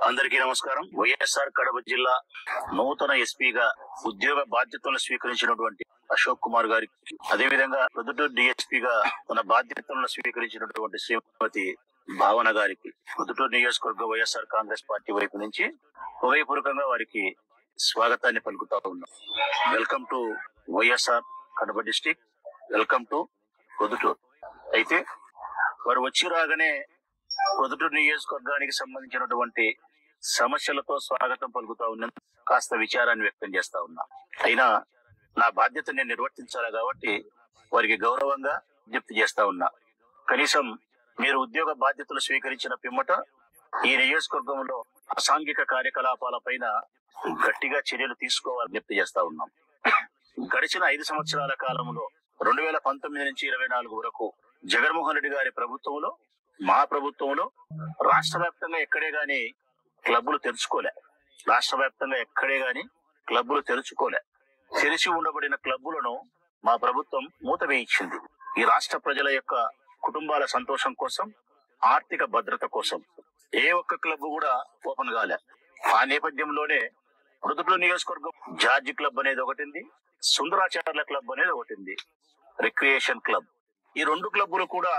అందరికీ నమస్కారం. వైఎస్ఆర్ కడప జిల్లా నూతన ఎస్పీగా ఉద్యోగ బాధ్యతలను స్వీకరించినటువంటి అశోక్ కుమార్ గారికి, అదేవిధంగా ప్రొద్దుటూరు డిఎస్పీగా తన బాధ్యతలను స్వీకరించినటువంటి శ్రీమతి భావన గారికి ప్రొద్దుటూరు నియోజకవర్గ వైఎస్ఆర్ కాంగ్రెస్ పార్టీ వైపు నుంచి హృదయపూర్వకంగా వారికి స్వాగతాన్ని పలుకుతా ఉన్నాం. Welcome to YSR Kadapa district, welcome to Proddatur. అయితే వారు వచ్చి రాగానే ప్రొద్దుటూరు నియోజకవర్గానికి సంబంధించినటువంటి సమస్యలతో స్వాగతం పలుకుతా ఉన్నాను. కాస్త విచారాన్ని వ్యక్తం చేస్తా ఉన్నా. అయినా నా బాధ్యత నేను నిర్వర్తించాలి కాబట్టి వారికి గౌరవంగా విజ్ఞప్తి చేస్తా ఉన్నా. కనీసం మీరు ఉద్యోగ బాధ్యతలు స్వీకరించిన పిమ్మట ఈ నియోజకవర్గంలో అసాంఘిక కార్యకలాపాల పైన గట్టిగా చర్యలు తీసుకోవాలని విజ్ఞప్తి చేస్తా ఉన్నాం. గడిచిన 5 సంవత్సరాల కాలంలో 2019 నుంచి 24 వరకు జగన్మోహన్ రెడ్డి గారి ప్రభుత్వంలో, మా ప్రభుత్వంలో రాష్ట్ర వ్యాప్తంగా ఎక్కడే గాని క్లబ్బులు తెరుచుకోలే. రాష్ట్ర వ్యాప్తంగా ఎక్కడే గాని క్లబ్బులు తెరుచుకోలే. తెరిచి ఉండబడిన క్లబ్బులను మా ప్రభుత్వం మూత వేయించింది. ఈ రాష్ట్ర ప్రజల యొక్క కుటుంబాల సంతోషం కోసం, ఆర్థిక భద్రత కోసం ఏ ఒక్క క్లబ్ కూడా ఓపెన్ కాలే. ఆ నేపథ్యంలోనే ప్రొద్దుటూరు నియోజకవర్గం జార్జి క్లబ్ అనేది ఒకటింది, సుందరాచార్ల క్లబ్ అనేది ఒకటింది, రిక్రియేషన్ క్లబ్. ఈ 2 క్లబ్బులు కూడా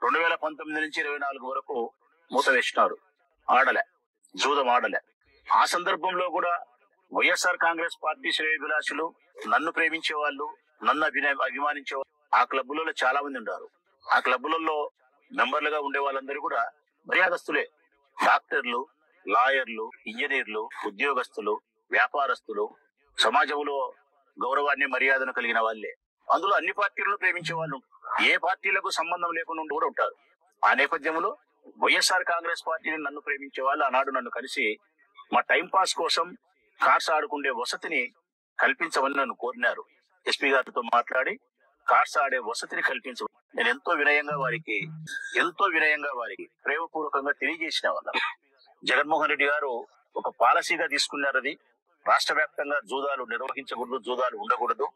2019 నుంచి 24 వరకు మూత వేసినారు. ఆడలే, జూదం ఆడలే. ఆ సందర్భంలో కూడా వైఎస్ఆర్ కాంగ్రెస్ పార్టీ శ్రేయోభిలాషులు, నన్ను ప్రేమించే వాళ్ళు, నన్ను అభిమానించే వాళ్ళు ఆ క్లబ్బులలో చాలా మంది ఉన్నారు. ఆ క్లబ్బులలో మెంబర్లుగా ఉండే వాళ్ళందరూ కూడా మర్యాదస్తులే. డాక్టర్లు, లాయర్లు, ఇంజనీర్లు, ఉద్యోగస్తులు, వ్యాపారస్తులు, సమాజంలో గౌరవాన్ని మర్యాదను కలిగిన వాళ్ళే. అందులో అన్ని పార్టీలను ప్రేమించే వాళ్ళు, ఏ పార్టీలకు సంబంధం లేకుండా కూడా ఉంటారు. ఆ నేపథ్యంలో వైఎస్ఆర్ కాంగ్రెస్ పార్టీని నన్ను ప్రేమించే వాళ్ళు ఆనాడు నన్ను కలిసి మా టైం పాస్ కోసం కార్స్ ఆడుకునే వసతిని కల్పించమని నన్ను కోరినారు. ఎస్పీ గారితో మాట్లాడి కార్స్ ఆడే వసతిని కల్పించమని నేను ఎంతో వినయంగా వారికి ప్రేమపూర్వకంగా తెలియజేసిన వాళ్ళ. జగన్మోహన్ రెడ్డి గారు ఒక పాలసీగా తీసుకున్నారు. అది రాష్ట్ర వ్యాప్తంగా జూదాలు నిర్వహించకూడదు, జూదాలు ఉండకూడదు,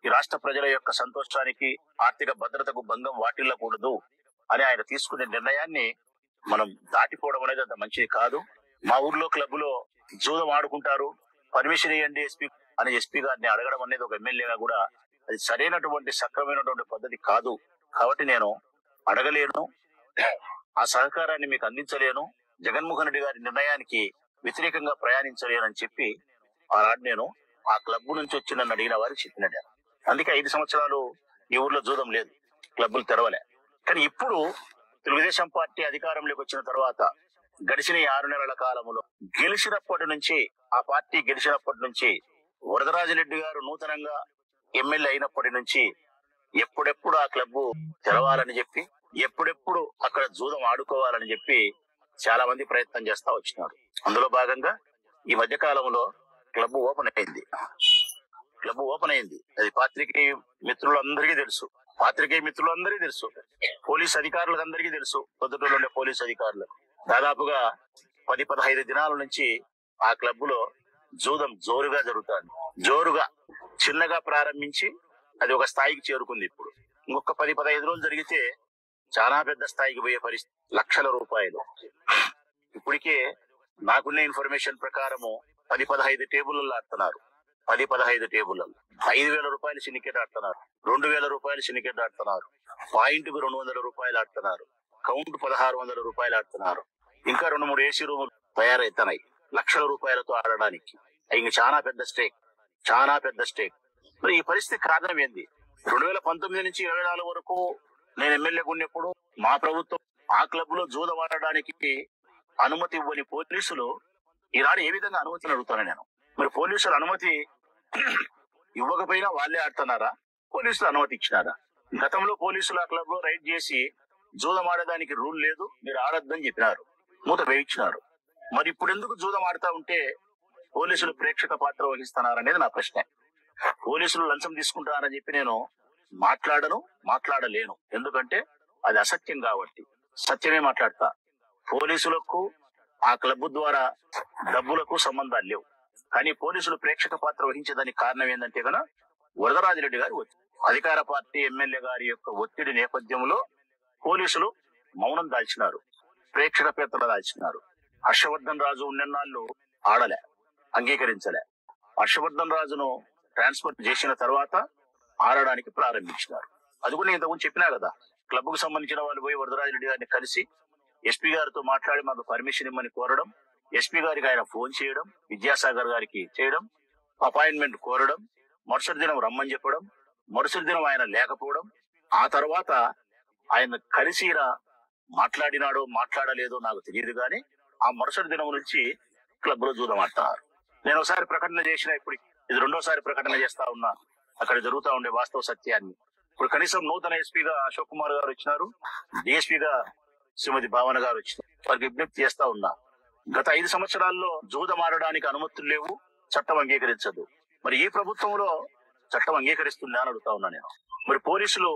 ఈ రాష్ట్ర ప్రజల యొక్క సంతోషానికి, ఆర్థిక భద్రతకు భంగం వాటిల్లకూడదు అని ఆయన తీసుకునే నిర్ణయాన్ని మనం దాటిపోవడం అనేది అంత మంచిది కాదు. మా ఊర్లో క్లబ్లో జూదం ఆడుకుంటారు, పర్మిషన్ ఇవ్వండి ఎస్పీ అని ఎస్పీ గారిని అడగడం అనేది ఒక ఎమ్మెల్యేగా కూడా అది సరైనటువంటి సక్రమైనటువంటి పద్ధతి కాదు. కాబట్టి నేను అడగలేను, ఆ సహకారాన్ని మీకు అందించలేను, జగన్మోహన్ రెడ్డి గారి నిర్ణయానికి వ్యతిరేకంగా ప్రయాణించలేనని చెప్పి ఆనాడు నేను ఆ క్లబ్ నుంచి వచ్చి నన్ను అడిగిన వారికి చెప్పినట్టు. అందుకే 5 సంవత్సరాలు ఈ ఊర్లో జూదం లేదు, క్లబ్బులు తెరవలే. కానీ ఇప్పుడు తెలుగుదేశం పార్టీ అధికారంలోకి వచ్చిన తర్వాత గడిచిన 6 నెలల కాలంలో ఆ పార్టీ గెలిచినప్పటి నుంచి వరదరాజరెడ్డి గారు నూతనంగా ఎమ్మెల్యే అయినప్పటి నుంచి ఎప్పుడెప్పుడు ఆ క్లబ్ తెరవాలని చెప్పి, ఎప్పుడెప్పుడు అక్కడ జూదం ఆడుకోవాలని చెప్పి చాలా మంది ప్రయత్నం చేస్తా వచ్చినారు. అందులో భాగంగా ఈ మధ్య కాలంలో క్లబ్ ఓపెన్ అయింది. అది పాత్రికేయ మిత్రులందరికీ తెలుసు, పోలీస్ అధికారులకు అందరికీ తెలుసు. పొద్దుటూరులో ఉండే పోలీస్ అధికారులకు దాదాపుగా 10-15 దినాల నుంచి ఆ క్లబ్ లో జూదం జోరుగా జరుగుతుంది. చిన్నగా ప్రారంభించి అది ఒక స్థాయికి చేరుకుంది. ఇప్పుడు ఇంకొక 10-15 రోజులు జరిగితే చాలా పెద్ద స్థాయికి పోయే పరిస్థితి, లక్షల రూపాయలు. ఇప్పటికే నాకున్న ఇన్ఫర్మేషన్ ప్రకారము 10-15 టేబుల్లో ఆడుతున్నారు. 10-15 టేబుల్లో 5,000 రూపాయలు సిండికేట్ ఆడుతున్నారు, 2,000 రూపాయలు సిండికేట్ ఆడుతున్నారు, పాయింట్ కు 200 రూపాయలు ఆడుతున్నారు, కౌంట్ 1,600 రూపాయలు ఆడుతున్నారు. ఇంకా 2-3 ఏసీ రూములు తయారైతున్నాయి లక్షల రూపాయలతో ఆడడానికి. ఇంక చాలా పెద్ద స్టేక్. మరి ఈ పరిస్థితి కారణం ఏంది? 2019 నుంచి 24 వరకు నేను ఎమ్మెల్యేగా ఉన్నప్పుడు మా ప్రభుత్వం ఆ క్లబ్ లో జూదం ఆడడానికి అనుమతి ఇవ్వని పోలీసులు ఈనాడు ఏ విధంగా అనుమతిని అడుగుతాను నేను. మరి పోలీసులు అనుమతి ఇవ్వకపోయినా వాళ్ళే ఆడుతున్నారా? పోలీసులు అనుమతి ఇచ్చినారా? గతంలో పోలీసులు ఆ క్లబ్ లో రైడ్ చేసి జూదం ఆడడానికి రూల్ లేదు, మీరు ఆడొద్దని చెప్పినారు, మూత వేయించినారు. మరి ఇప్పుడు ఎందుకు జూదం ఆడుతా ఉంటే పోలీసులు ప్రేక్షక పాత్ర వహిస్తున్నారనేది నా ప్రశ్న. పోలీసులు లంచం తీసుకుంటారని చెప్పి నేను మాట్లాడలేను. ఎందుకంటే అది అసత్యం కాబట్టి. సత్యమే మాట్లాడతా. పోలీసులకు ఆ క్లబ్ ద్వారా డబ్బులకు సంబంధాలు లేవు. కానీ పోలీసులు ప్రేక్షక పాత్ర వహించేదానికి కారణం ఏంటంటే కనుక వరదరాజరెడ్డి గారి అధికార పార్టీ ఎమ్మెల్యే గారి యొక్క ఒత్తిడి నేపథ్యంలో పోలీసులు మౌనం దాల్చినారు, ప్రేక్షక పాత్ర దాల్చినారు. హర్షవర్ధన్ రాజు ఉన్నన్నాళ్ళు ఆడలే, అంగీకరించలే. హర్షవర్ధన్ రాజును ట్రాన్స్ఫర్ చేసిన తర్వాత ఆడడానికి ప్రారంభించినారు. అది కూడా నేను ఇంతకుముందు చెప్పినా కదా, క్లబ్ కు సంబంధించిన వాళ్ళు పోయి వరదరాజిరెడ్డి గారిని కలిసి ఎస్పీ గారితో మాట్లాడి మాకు పర్మిషన్ ఇమ్మని కోరడం, ఎస్పీ గారికి ఆయన ఫోన్ చేయడం, విద్యాసాగర్ గారికి చేయడం, అపాయింట్మెంట్ కోరడం, మరుసటి దినం రమ్మని చెప్పడం, మరుసటి దినం ఆయన లేకపోవడం, ఆ తర్వాత ఆయన కలిసి మాట్లాడినాడో మాట్లాడలేదో నాకు తెలియదు, కానీ ఆ మరుసటి దినం నుంచి క్లబ్ లో చూడమంటారు. నేను ఒకసారి ప్రకటన చేసిన, ఇప్పుడు ఇది రెండోసారి ప్రకటన చేస్తా ఉన్నా అక్కడ జరుగుతా ఉండే వాస్తవ సత్యాన్ని. ఇప్పుడు కనీసం నూతన ఎస్పీగా అశోక్ కుమార్ గారు వచ్చినారు, డిఎస్పీగా శ్రీమతి భావన గారు వచ్చినారు. వారికి విజ్ఞప్తి చేస్తా ఉన్నా, గత 5 సంవత్సరాల్లో జూదం ఆడడానికి అనుమతులు లేవు, చట్టం అంగీకరించదు. మరి ఈ ప్రభుత్వంలో చట్టం అంగీకరిస్తుందా అని అడుగుతా ఉన్నా నేను. మరి పోలీసులు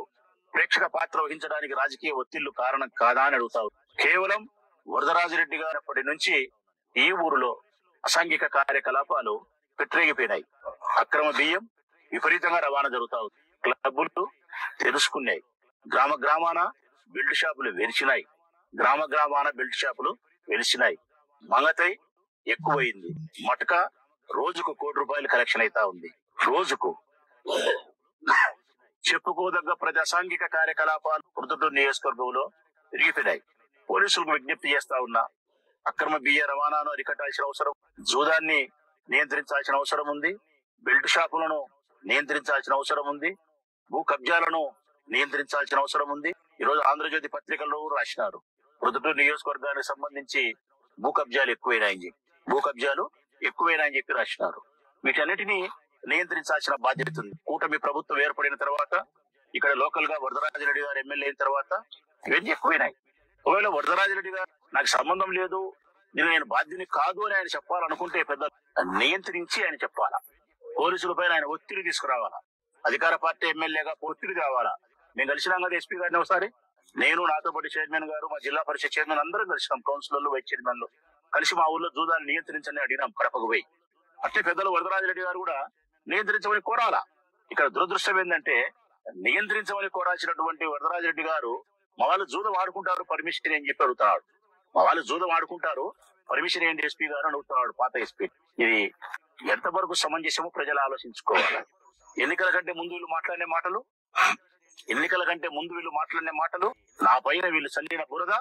ప్రేక్షక పాత్ర వహించడానికి రాజకీయ ఒత్తిళ్లు కారణం కాదా అని అడుగుతా ఉన్నా. కేవలం వరదరాజిరెడ్డి గారి నుంచి ఈ ఊరిలో అసాంఘిక కార్యకలాపాలు పెట్టరేగిపోయినాయి. అక్రమ బియ్యం విపరీతంగా రవాణా జరుగుతా ఉంది. క్లబ్బులు తెలుసుకున్నాయి. గ్రామాన బెల్ట్ షాపులు వెలిసినాయి. గ్రామాన బెల్ట్ షాపులు వెలిసినాయి. మంగతై ఎక్కువైంది. మటక రోజుకు ₹1 కోటి కలెక్షన్ అయితా ఉంది. రోజుకు చెప్పుకోదగ్గ ప్రతి అసాంఘిక కార్యకలాపాలు ప్రొద్దుటూరు నియోజకవర్గంలో పెరిగిపోయినాయి. పోలీసులకు విజ్ఞప్తి చేస్తా ఉన్నా, అక్రమ బియ్య రవాణాను అరికట్టాల్సిన అవసరం, జూదాన్ని నియంత్రించాల్సిన అవసరం ఉంది, బెల్ట్ షాపులను నియంత్రించాల్సిన అవసరం ఉంది, భూ కబ్జాలను నియంత్రించాల్సిన అవసరం ఉంది. ఈ రోజు ఆంధ్రజ్యోతి పత్రికల్లో రాసినారు, ప్రొద్దుటూరు నియోజకవర్గానికి సంబంధించి భూ కబ్జాలు ఎక్కువైనాయని చెప్పి రాసినారు. వీటన్నిటినీ నియంత్రించాల్సిన బాధ్యత ఉంది. కూటమి ప్రభుత్వం ఏర్పడిన తర్వాత, ఇక్కడ లోకల్ గా వరదరాజిరెడ్డి గారు ఎమ్మెల్యే అయిన తర్వాత ఇవన్నీ ఎక్కువైనాయి. ఒకవేళ వరదరాజిరెడ్డి గారు నాకు సంబంధం లేదు, నేను బాధ్యుని కాదు అని ఆయన చెప్పాలనుకుంటే పెద్ద నియంత్రించి ఆయన చెప్పాలా. పోలీసుల పైన ఆయన ఒత్తిడి తీసుకురావాలా. అధికార పార్టీ ఎమ్మెల్యేగా ఒత్తిడి కావాలా. మేము కలిసినాం కదా ఎస్పీ గారిని ఒకసారి, నేను నాతో పాటు చైర్మన్ గారు, మా జిల్లా పరిషత్ చైర్మన్ అందరం కలిసినాం, కౌన్సిలర్లు, వైస్ చైర్మన్లు కలిసి మా ఊర్లో జూదాన్ని నియంత్రించని అడిగినాం కడపకు పోయి. అట్లే పెద్దలు వరదరాజిరెడ్డి గారు కూడా నియంత్రించమని కోరాలా. ఇక్కడ దురదృష్టం ఏంటంటే, నియంత్రించమని కోరాల్సినటువంటి వరదరాజిరెడ్డి గారు మా వాళ్ళు జూదం ఆడుకుంటారు పర్మిషన్ అని చెప్పి అడుగుతున్నాడు. మా వాళ్ళు జూదం ఆడుకుంటారు పర్మిషన్ ఏంటి ఎస్పీ గారు అని అడుగుతున్నాడు పాత ఎస్పీ. ఇది ఎంతవరకు సమంజసమో ప్రజలు ఆలోచించుకోవాలి. ఎన్నికల కంటే ముందు వీళ్ళు మాట్లాడిన మాటలు నా పైన వీళ్ళు చల్లిన బురద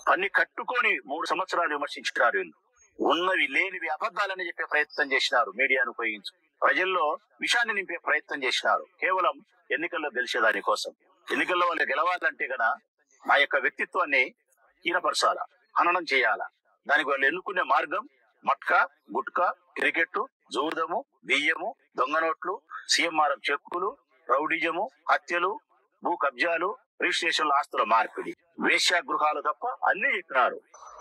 పన్ని కట్టుకొని 3 సంవత్సరాలు విమర్శించారు. వీళ్ళు ఉన్నవి లేనివి అబద్ధాలని చెప్పే ప్రయత్నం చేసినారు. మీడియాను ఉపయోగించి ప్రజల్లో విషయాన్ని నింపే ప్రయత్నం చేసినారు. కేవలం ఎన్నికల్లో గెలిచేదాని కోసం. ఎన్నికల్లో వాళ్ళు గెలవాలంటే కదా నా యొక్క వ్యక్తిత్వాన్ని హీనపరచాలా, హననం చేయాలా. దానికి వాళ్ళు ఎన్నుకునే మార్గం మట్కా, గుట్కా, క్రికెట్, జూదము, బియ్యము, దొంగ నోట్లు, సీఎంఆర్ఎఫ్ చెక్కులు, రౌడిజము, హత్యలు, భూ కబ్జాలు, రిజిస్ట్రేషన్ల ఆస్తుల మార్పిడి, వేశ్యాగృహాలు తప్ప అన్ని చెప్పినారు.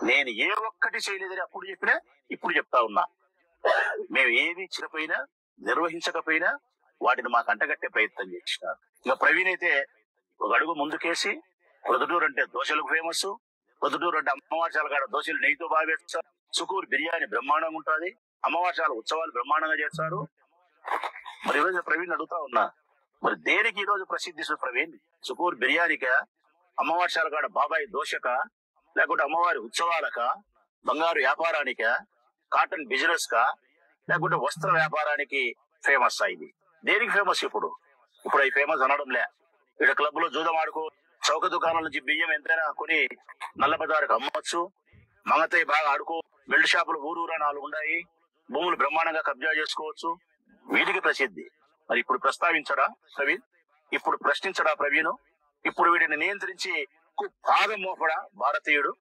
నేను ఏ ఒక్కటి చేయలేదని అప్పుడు చెప్పినా ఇప్పుడు చెప్తా ఉన్నా. మేము ఏది ఇచ్చినపోయినా నిర్వహించకపోయినా వాటిని మాకు అంటగట్టే ప్రయత్నం చేసినారు. ఇంకా ప్రవీణ్ అయితే ఒక అడుగు ముందుకేసి, ప్రొద్దుటూరు అంటే దోశలకు ఫేమస్, ప్రొద్దుటూరు అంటే అమ్మవార్షాల కాడ దోశలు నెయ్యితో బాగా వేస్తారు, సుకూరు బిర్యానీ బ్రహ్మాండంగా ఉంటుంది, అమ్మవార్షాల ఉత్సవాలు బ్రహ్మాండంగా చేస్తారు. మరి ఈరోజు ప్రవీణ్ అడుగుతా ఉన్నా, మరి దేనికి ఈ రోజు ప్రసిద్ధి ప్రవీణ్? సుకూరు బిర్యానీక, అమ్మవార్షాల కాడ బాబాయ్ దోశక, లేకుంటే అమ్మవారి ఉత్సవాలక, బంగారు వ్యాపారానిక, కాటన్ బిజినెస్ కా, లేకుంటే వస్త్ర వ్యాపారానికి ఫేమస్ ఇది? దేనికి ఫేమస్? ఇప్పుడు అవి ఫేమస్ అనడంలే. ఇక్కడ క్లబ్ లో జూదం ఆడుకో, చౌక దుకాణాల నుంచి బియ్యం ఎంతైనా కొని నల్ల బజారుకు అమ్మవచ్చు, మంగతయ్య బాగా ఆడుకో, బెల్ట్ షాపులు ఊరూరా 4 ఉన్నాయి, భూములు బ్రహ్మాండంగా కబ్జా చేసుకోవచ్చు, వీటికి ప్రసిద్ధి. మరి ఇప్పుడు ప్రస్తావించడా ప్రవీణ్? ఇప్పుడు ప్రశ్నించడా ప్రవీణ్? ఇప్పుడు వీటిని నియంత్రించి పాదం మోపడా భారతీయుడు?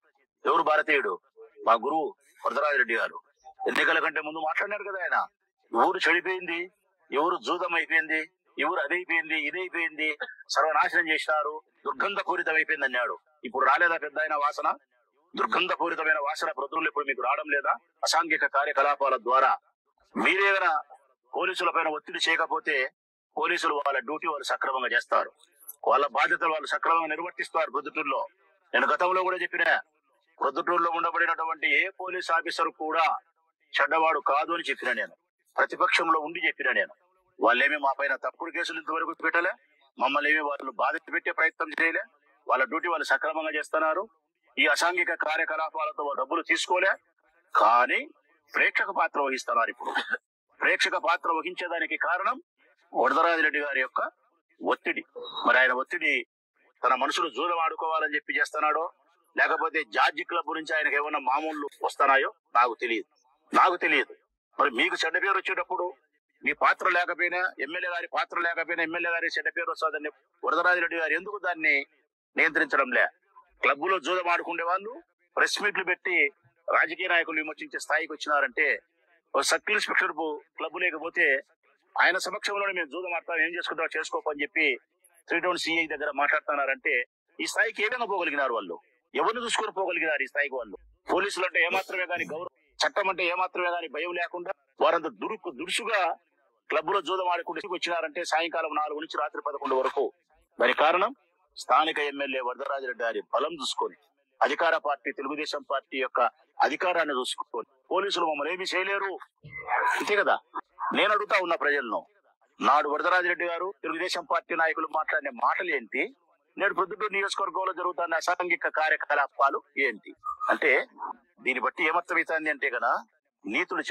ఎవరు భారతీయుడు? మా గురువు వరదరాజిరెడ్డి గారు. ఎన్నికల కంటే ముందు మాట్లాడినారు కదా ఆయన, ఊరు చెడిపోయింది, ఎవరు జూదం అయిపోయింది, ఎవరు అదైపోయింది, ఇదైపోయింది, సర్వనాశనం చేసినారు, దుర్గంధపూరితం అయిపోయింది అన్నాడు. ఇప్పుడు రాలేదా పెద్ద ఆయన వాసన? దుర్గంధపూరితమైన వాసన ప్రజలు ఇప్పుడు మీకు రావడం లేదా? అసాంఘిక కార్యకలాపాల ద్వారా మీరేమైనా పోలీసుల పైన ఒత్తిడి చేయకపోతే పోలీసులు వాళ్ళ డ్యూటీ వాళ్ళు సక్రమంగా చేస్తారు, వాళ్ళ బాధ్యతలు వాళ్ళు సక్రమంగా నిర్వర్తిస్తారు. ప్రొద్దుటూరులో నేను గతంలో కూడా చెప్పినా, ప్రొద్దుటూరులో ఉండబడినటువంటి ఏ పోలీస్ ఆఫీసర్ కూడా చెడ్డవాడు కాదు అని చెప్పిన నేను, ప్రతిపక్షంలో ఉండి చెప్పిన నేను. వాళ్ళేమీ మా పైన తప్పుడు కేసులు ఇంతవరకు పెట్టలే, మమ్మల్ని ఏమీ వాళ్ళు బాధ పెట్టే ప్రయత్నం చేయలే, వాళ్ళ డ్యూటీ వాళ్ళు సక్రమంగా చేస్తున్నారు. ఈ అసాంఘిక కార్యకలాపాలతో డబ్బులు తీసుకోలే, కానీ ప్రేక్షక పాత్ర వహిస్తున్నారు. ఇప్పుడు ప్రేక్షక పాత్ర వహించేదానికి కారణం వరదరాజిరెడ్డి గారి యొక్క ఒత్తిడి. మరి ఆయన ఒత్తిడి తన మనసులో జూదం ఆడుకోవాలని చెప్పి చేస్తున్నాడో, లేకపోతే జార్జి క్లబ్ నుంచి ఆయనకు ఏమన్నా మామూలు వస్తున్నాయో నాకు తెలియదు. మరి మీకు చెడ్డ పేరు వచ్చేటప్పుడు మీ పాత్ర లేకపోయినా, ఎమ్మెల్యే గారి పాత్ర లేకపోయినా ఎమ్మెల్యే గారి చెడ్డ పేరు వస్తుందని వరదరాజిరెడ్డి గారు ఎందుకు దాన్ని నియంత్రించడంలే? క్లబ్బులో జూదం ఆడుకునే వాళ్ళు ప్రెస్ మీట్లు పెట్టి రాజకీయ నాయకులు విమర్శించే స్థాయికి వచ్చినారంటే, సర్కిల్ ఇన్స్పెక్టర్ క్లబ్ లేకపోతే ఆయన సమక్షంలోనే మేము జూదం ఆడతాం, ఏం చేసుకుంటాం చేసుకోపని చెప్పి 3 టౌన్ సిఐ దగ్గర మాట్లాడుతున్నారంటే ఈ స్థాయికి ఏ విధంగా పోగలిగినారు వాళ్ళు? ఎవరిని చూసుకొని పోగలిగినారు ఈ స్థాయికి వాళ్ళు? పోలీసులు అంటే ఏమాత్రమే గాని గౌరవం, చట్టం అంటే ఏమాత్రమే గాని భయం లేకుండా వారంతా దురుసుగా క్లబ్ లో జూదం ఆడుకుంటూ వచ్చినారంటే సాయంకాలం 4 నుంచి రాత్రి 11 వరకు. దానికి కారణం స్థానిక ఎమ్మెల్యే వరదరాజిరెడ్డి గారి బలం చూసుకొని, అధికార పార్టీ తెలుగుదేశం పార్టీ యొక్క అధికారాన్ని చూసుకొని పోలీసులు మమ్మల్ని ఏమీ చేయలేరు, అంతే కదా. నేను అడుగుతా ఉన్న ప్రజలను, నాడు వరదరాజిరెడ్డి గారు తెలుగుదేశం పార్టీ నాయకులు మాట్లాడిన మాటలు ఏంటి, నేడు ప్రొద్దుటూరు నియోజకవర్గంలో జరుగుతున్న అసాంఘిక కార్యకలాపాలు ఏంటి అంటే, దీన్ని బట్టి ఏమర్థమవుతుంది అంటే కదా, నీతులు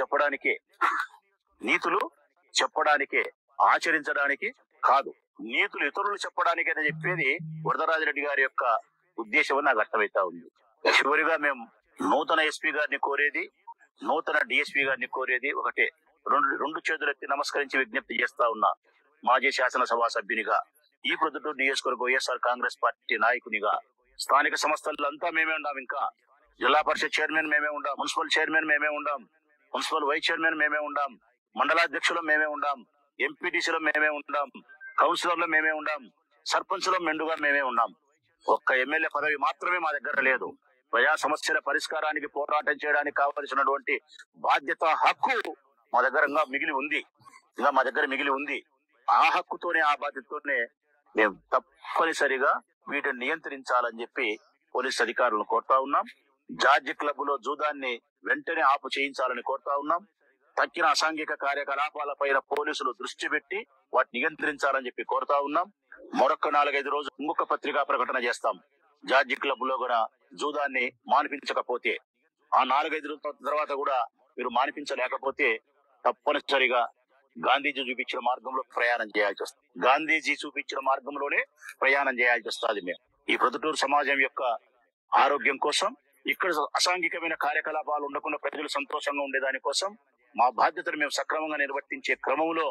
చెప్పడానికే ఆచరించడానికి కాదు, నీతులు ఇతరులు చెప్పడానికి అని చెప్పేది వరదరాజిరెడ్డి గారి యొక్క ఉద్దేశం అని నాకు అర్థమవుతా ఉంది. చివరిగా మేము నూతన ఎస్పీ గారిని కోరేది, నూతన డిఎస్పీ గారిని కోరేది ఒకటే, రెండు చేతులెత్తి నమస్కరించి విజ్ఞప్తి చేస్తా ఉన్నా. మాజీ శాసనసభ సభ్యునిగా, ఈ ప్రొద్దుటూరు నియోజకవర్గ వైఎస్ఆర్ కాంగ్రెస్ పార్టీ నాయకునిగా, స్థానిక సంస్థలంతా మేమే ఉండాం, ఇంకా జిల్లా పరిషత్ చైర్మన్ మేమే ఉండాం, మున్సిపల్ చైర్మన్ మేమే ఉండాం, మున్సిపల్ వైస్ చైర్మన్ మేమే ఉండాం, మండలాధ్యక్షులు మేమే ఉండాం, ఎంపీటీసీలో మేమే ఉండాం, కౌన్సిలర్లు మేమే ఉండాం, సర్పంచ్లో మెండుగా మేమే ఉన్నాం. ఒక్క ఎమ్మెల్యే పదవి మాత్రమే మా దగ్గర లేదు. ప్రజా సమస్యల పరిష్కారానికి పోరాటం చేయడానికి కావలసినటువంటి బాధ్యత, హక్కు మా దగ్గర మిగిలి ఉంది. ఆ హక్కుతోనే, ఆ బాధ్యతతోనే మేము తప్పనిసరిగా వీటిని నియంత్రించాలని చెప్పి పోలీస్ అధికారులను కోరుతా ఉన్నాం. జార్జి క్లబ్ లో జూదాన్ని వెంటనే ఆపు చేయించాలని కోరుతా ఉన్నాం. తక్కిన అసాంఘిక కార్యకలాపాలపైన పోలీసులు దృష్టి పెట్టి వాటిని నియంత్రించాలని చెప్పి కోరుతా ఉన్నాం. మరొక 4-5 రోజులు ఇంకొక పత్రికా ప్రకటన చేస్తాం. జార్జి క్లబ్ లో కూడా జూదాన్ని మానిపించకపోతే, ఆ 4-5 రోజుల తర్వాత కూడా మీరు మానిపించలేకపోతే తప్పనిసరిగా గాంధీజీ చూపించిన మార్గంలో ప్రయాణం చేయాల్సి వస్తుంది. గాంధీజీ చూపించిన మార్గంలోనే ప్రయాణం చేయాల్సి వస్తుంది. మేము ఈ ప్రొద్దుటూరు సమాజం యొక్క ఆరోగ్యం కోసం, ఇక్కడ అసాంఘికమైన కార్యకలాపాలు ఉండకుండా ప్రజలు సంతోషంగా ఉండేదాని కోసం మా బాధ్యతను మేము సక్రమంగా నిర్వర్తించే క్రమంలో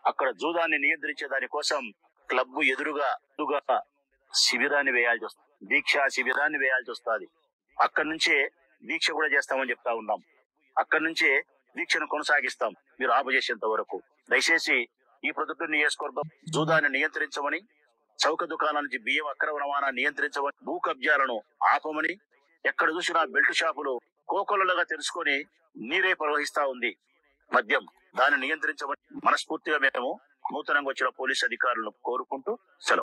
అక్కడ జూదాన్ని నియంత్రించే దానికోసం క్లబ్ ఎదురుగా శిబిరాన్ని వేయాల్సి వస్తుంది, దీక్షా శిబిరాన్ని వేయాల్సి వస్తుంది. అక్కడి నుంచే దీక్ష కూడా చేస్తామని చెప్తా ఉన్నాం. అక్కడి నుంచే దీక్షను కొనసాగిస్తాం మీరు ఆపు చేసేంత వరకు. దయచేసి ఈ ప్రొద్దుటూరు నియోజకవర్గం జూదాన్ని నియంత్రించమని, చౌక దుకాణాల నుంచి బియ్యం అక్రమ రవాణా నియంత్రించమని, భూ కబ్జాలను ఆపమని, ఎక్కడ చూసినా బెల్ట్ షాపులు కోకొల్లలుగా తెలుసుకొని నీరే ప్రవహిస్తా ఉంది మద్యం, దాన్ని నియంత్రించమని మనస్ఫూర్తిగా మేము నూతనంగా వచ్చిన పోలీస్ అధికారులను కోరుకుంటూ సెలవు.